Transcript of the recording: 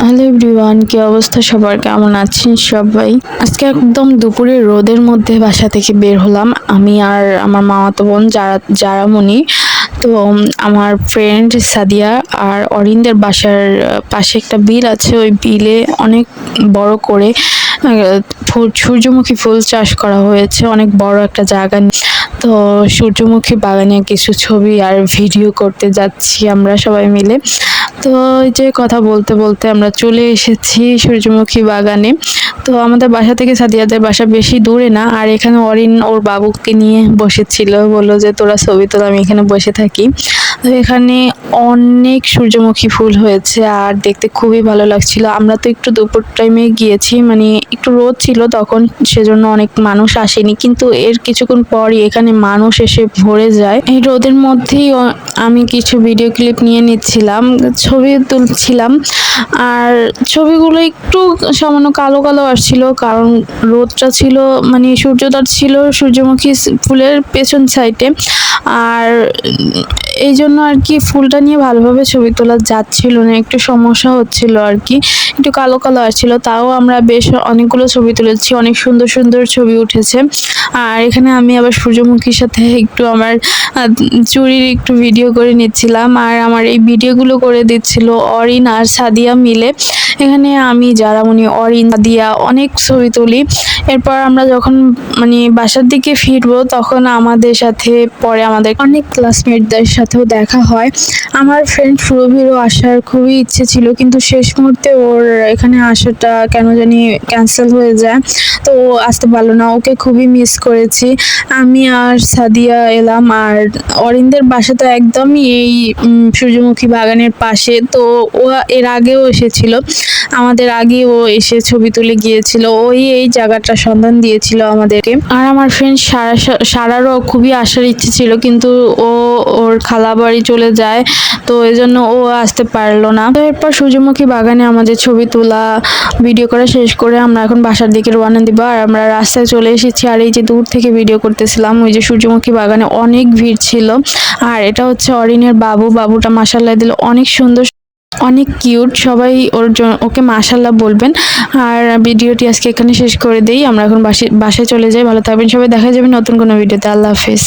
Hello everyone, কি অবস্থা সবার? কেমন আছেন সবাই? আজকে একদম দুপুরে রোদের মধ্যে বাসা থেকে বের হলাম আমি আর আমার মামাতো বোন জারামণি। তো আমার ফ্রেন্ড সাদিয়া আর অরিনদের বাসার পাশে একটা বিল আছে। ওই বিলে অনেক বড় করে সূর্যমুখী ফুল চাষ করা হয়েছে, অনেক বড় একটা জায়গা। তো সূর্যমুখী বাগানে কিছু ছবি আর ভিডিও করতে যাচ্ছি আমরা সবাই মিলে। তো এই যে কথা বলতে বলতে আমরা চলে এসেছি সূর্যমুখী বাগানে। তো আমাদের বাসা থেকে সাদিয়াদের বাসা বেশি দূরে না, আর এখানে অরিন ওর বাবুকে নিয়ে বসেছিল, বললো যে তোরা ছবি তোল, আমি এখানে বসে থাকি। তো এখানে অনেক সূর্যমুখী ফুল হয়েছে আর দেখতে খুবই ভালো লাগছিল। আমরা তো একটু দুপুর টাইমে গিয়েছি, মানে একটু রোদ ছিল তখন, সেজন্য অনেক মানুষ আসেনি, কিন্তু এর কিছুক্ষণ পরই এখানে মানুষ এসে ভরে যায়। এই রোদের মধ্যেই আমি কিছু ভিডিও ক্লিপ নিয়ে নিচ্ছিলাম, ছবি তুলছিলাম। আর ছবিগুলো একটু সামান্য কালো কালো আসছিল, কারণ রোদটা ছিল, মানে সূর্যটা ছিল সূর্যমুখী ফুলের পেছন সাইডে। আর এই জন্য আর কি ফুলটা নিয়ে ভালোভাবে ছবি তোলা যাচ্ছিল না, একটু সমস্যা হচ্ছিল আর কি, একটু কালো কালো আসছিল। তাও আমরা বেশ অনেকগুলো ছবি তুলেছি, অনেক সুন্দর সুন্দর ছবি উঠেছে। আর এখানে আমি আবার সূর্যমুখীর সাথে একটু আমার চুড়ির একটু ভিডিও করে নিচ্ছিলাম, আর আমার এই ভিডিওগুলো করে দিচ্ছিল অরিন আর সাদিয়া মিলে। এখানে আমি জারামণি, অরিন, সাদিয়া অনেক ছবি তুলি। এরপর আমরা যখন মানে বাসার দিকে ফিরবো তখন আমাদের সাথে পরে আমাদের অনেক ক্লাসমেটদের সাথেও দেখা হয়। আমার ফ্রেন্ড সুরভিরও আসার খুবই ইচ্ছে ছিল, কিন্তু শেষ মুহূর্তে ওর এখানে আসাটা কেন জানি ক্যান্সেল হয়ে যায়, তো ও আসতে পারলো না। ওকে খুবই মিস করেছি। আমি আর সাদিয়া এলাম, আর অরিনদের বাসা তো একদমই এই সূর্যমুখী বাগানের পাশে। তো ও এর আগেও এসেছিল, আমাদের আগে ও এসে ছবি তুলে গিয়েছিল, ওই এই জায়গাটা সন্ধান দিয়েছিল আমাদেরকে। আর আমার ফ্রেন্ড সারারও খুবই আসার ইচ্ছে ছিল, কিন্তু ও ওর খালা বাড়ি চলে যায়, তো এজন্য ও আসতে পারলো না। তো এরপর সূর্যমুখী বাগানে আমাদের ছবি তোলা ভিডিও করা শেষ করে আমরা এখন বাসার দিকে রওনা দিব। আর আমরা রাস্তায় চলে এসেছি, আর এই যে দূর থেকে ভিডিও করতেছিলাম, ওই যে সূর্যমুখী বাগানে অনেক ভিড় ছিল। আর এটা হচ্ছে অরিনের বাবুটা মাশাআল্লাহ দিল, অনেক সুন্দর, অনেক কিউট। সবাই ওকে মাশাআল্লাহ বলবেন। আর ভিডিওটি আজকে এখানে শেষ করে দেই, আমরা এখন বাসায় চলে যাই। ভালো থাকবেন সবাই, দেখা যাবে নতুন কোনো ভিডিওতে। আল্লাহ হাফেজ।